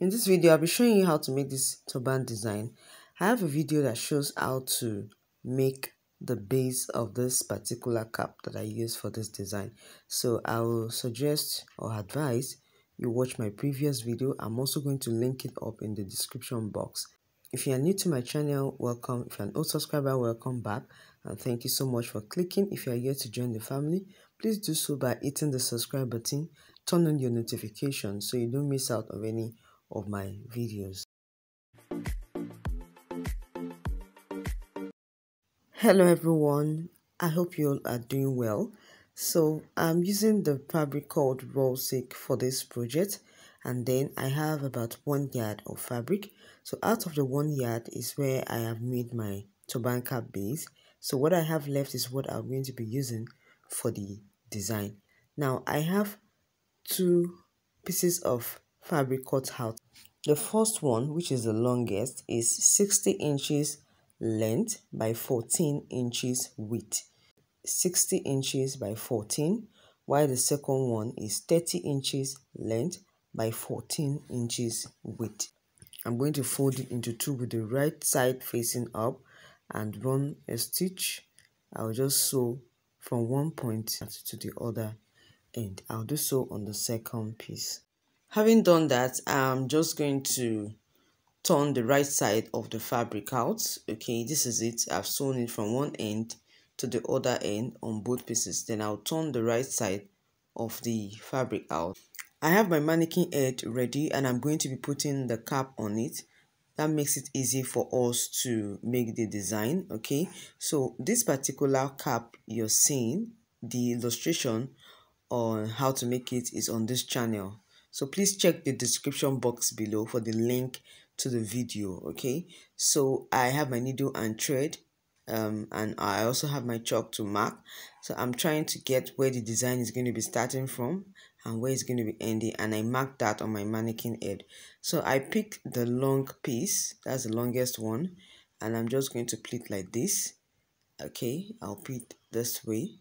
In this video, I'll be showing you how to make this turban design. I have a video that shows how to make the base of this particular cap that I use for this design. So I will suggest or advise you watch my previous video. I'm also going to link it up in the description box. If you are new to my channel, welcome. If you're an old subscriber, welcome back. And thank you so much for clicking. If you are here to join the family, please do so by hitting the subscribe button. Turn on your notifications so you don't miss out on any of my videos. Hello everyone, I hope you all are doing well. So I'm using the fabric called raw silk for this project, and then I have about 1 yard of fabric. So out of the 1 yard is where I have made my turban cap base. So what I have left is what I'm going to be using for the design. Now I have 2 pieces of fabric cut out. The first one, which is the longest, is 60 inches length by 14 inches width. 60 inches by 14, while the second one is 30 inches length by 14 inches width. I'm going to fold it into 2 with the right side facing up and run a stitch. I'll just sew from one point to the other end. I'll do so on the second piece. Having done that, I'm just going to turn the right side of the fabric out. Okay, this is it. I've sewn it from one end to the other end on both pieces. Then I'll turn the right side of the fabric out. I have my mannequin head ready and I'm going to be putting the cap on it. That makes it easy for us to make the design. Okay, so this particular cap you're seeing, the illustration on how to make it is on this channel. So please check the description box below for the link to the video. Okay, so I have my needle and thread, and I also have my chalk to mark. So I'm trying to get where the design is going to be starting from and where it's going to be ending, and I marked that on my mannequin head. So I picked the long piece, that's the longest one, and I'm just going to pleat like this. Okay, I'll pleat this way.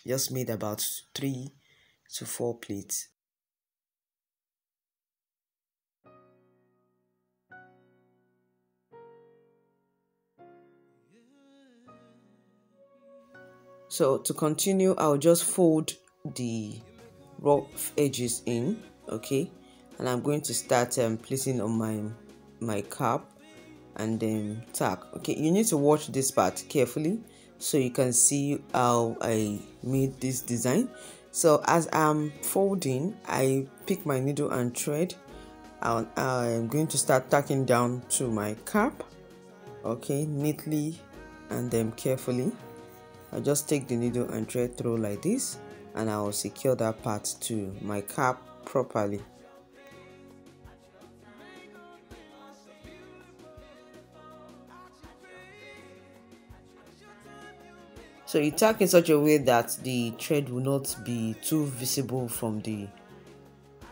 Just made about 3 to 4 pleats. So to continue, I'll just fold the rough edges in, okay, and I'm going to start placing on my cap and then tack. Okay, you need to watch this part carefully so you can see how I made this design. So as I'm folding, I pick my needle and thread, and I'm going to start tacking down to my cap. Okay, neatly and then carefully. I just take the needle and thread through like this, and I will secure that part to my cap properly. So you tack in such a way that the thread will not be too visible from the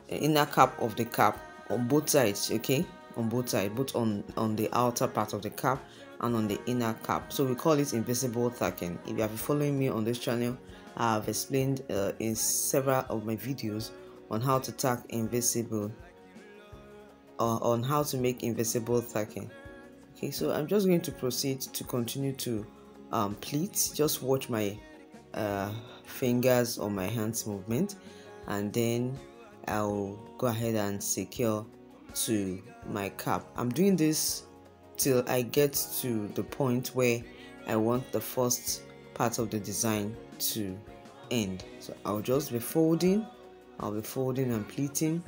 inner cap of the cap on both sides. Okay, on both sides, both on the outer part of the cap and on the inner cap. So we call it invisible tacking. If you have been following me on this channel, I have explained in several of my videos on how to tack invisible, on how to make invisible tacking. Okay, so I'm just going to proceed to continue to pleat. Just watch my fingers or my hands movement, and then I'll go ahead and secure to my cap. I'm doing this till I get to the point where I want the first part of the design to end. So I'll just be folding, and pleating,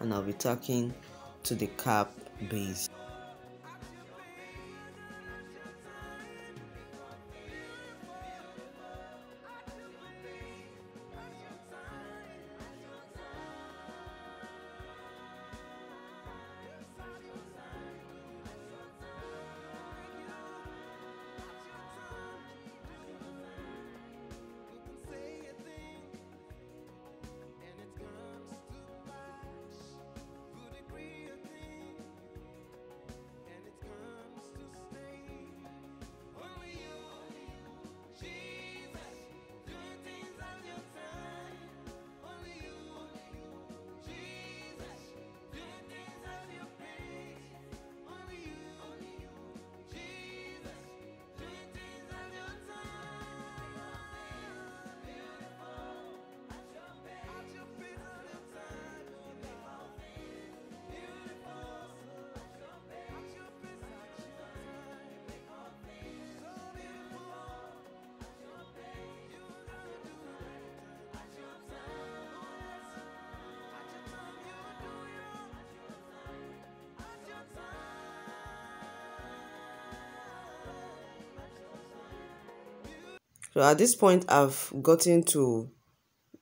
and I'll be tacking to the cap base. So at this point, I've gotten to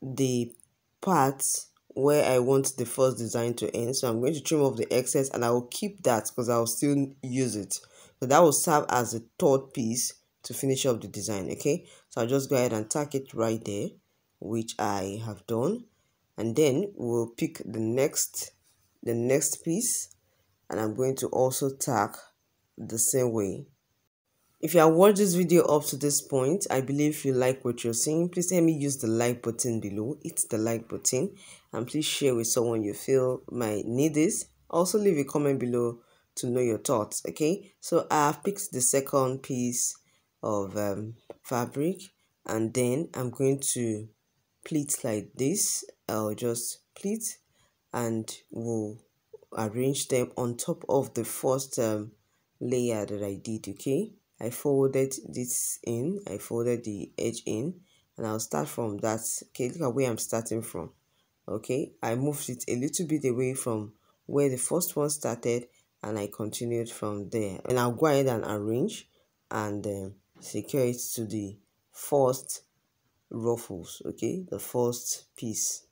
the part where I want the first design to end. So I'm going to trim off the excess and I will keep that because I'll still use it. So that will serve as a third piece to finish up the design. Okay, so I'll just go ahead and tack it right there, which I have done. And then we'll pick the next piece, and I'm going to also tack the same way. If you have watched this video up to this point, I believe you like what you're seeing. Please help me use the like button below. Hit the like button and please share with someone you feel might need this. Also leave a comment below to know your thoughts. Okay, so I've picked the second piece of fabric, and then I'm going to pleat like this. I'll just pleat and we'll arrange them on top of the first layer that I did. Okay, I folded this in, I folded the edge in, and I'll start from that. Okay, look at where I'm starting from. Okay, I moved it a little bit away from where the first one started, and I continued from there. And I'll go ahead and arrange and secure it to the first ruffles. Okay, the first piece.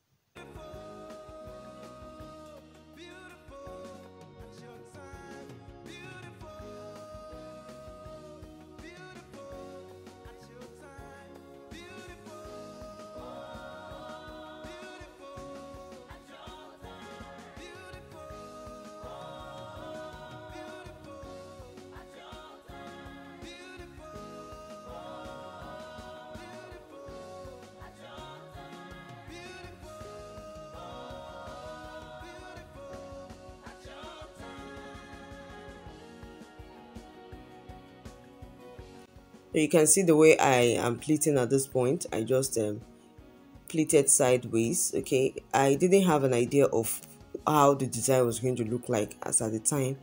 So you can see the way I am pleating at this point. I just pleated sideways. Okay, I didn't have an idea of how the design was going to look like as at the time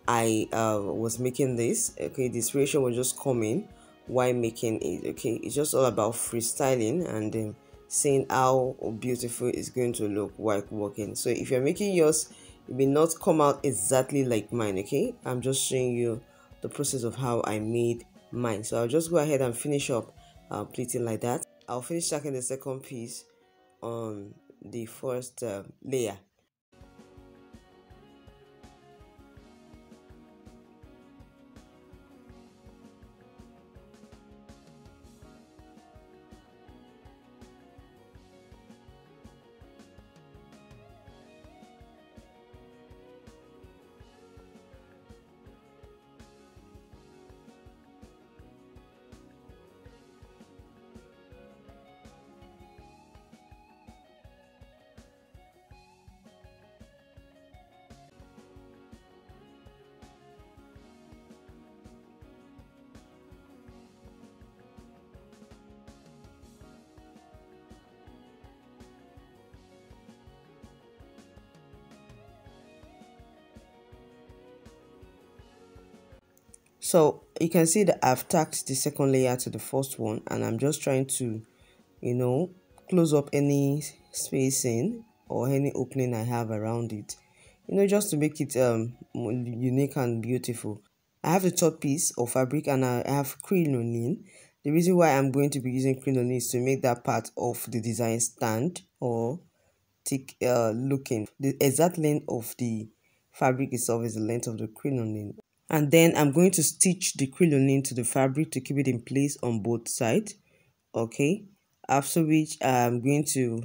I was making this. Okay, the inspiration was just coming while making it. Okay, it's just all about freestyling and seeing how beautiful it's going to look while working. So if you're making yours, it may not come out exactly like mine. Okay, I'm just showing you the process of how I made mine. So I'll just go ahead and finish up pleating like that. I'll finish stacking the second piece on the first layer. So you can see that I've tacked the second layer to the first one, and I'm just trying to, close up any spacing or any opening I have around it, just to make it unique and beautiful. I have the third piece of fabric and I have crinoline. The reason why I'm going to be using crinoline is to make that part of the design stand or thick looking. The exact length of the fabric itself is the length of the crinoline. And then I'm going to stitch the crinoline to the fabric to keep it in place on both sides. Okay, after which I'm going to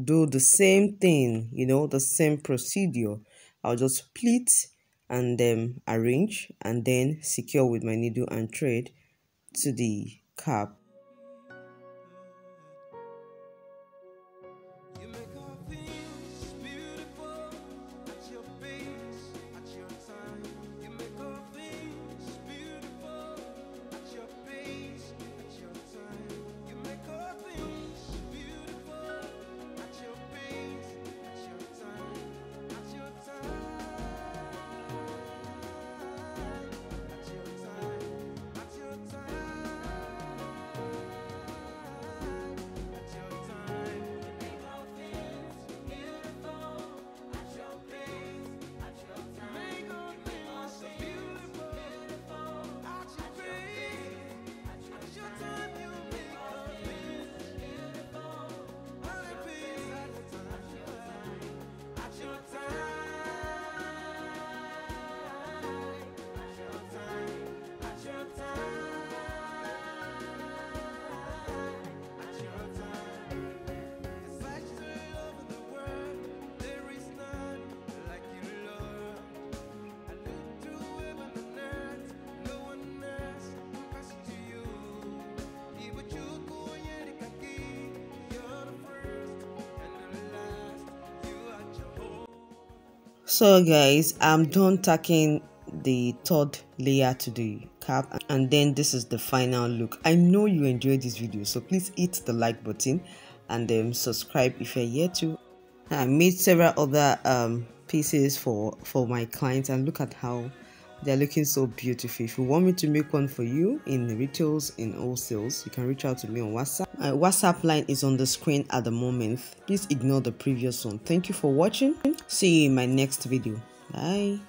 do the same thing, the same procedure. I'll just pleat and then arrange and then secure with my needle and thread to the cap. So guys, I'm done tacking the third layer to the cap, and then this is the final look. I know you enjoyed this video, so please hit the like button and then subscribe if you're yet to. I made several other pieces for my clients, and look at how they're looking so beautiful. If you want me to make one for you in retails, in wholesales, you can reach out to me on WhatsApp. My WhatsApp line is on the screen at the moment. Please ignore the previous one. Thank you for watching. See you in my next video. Bye.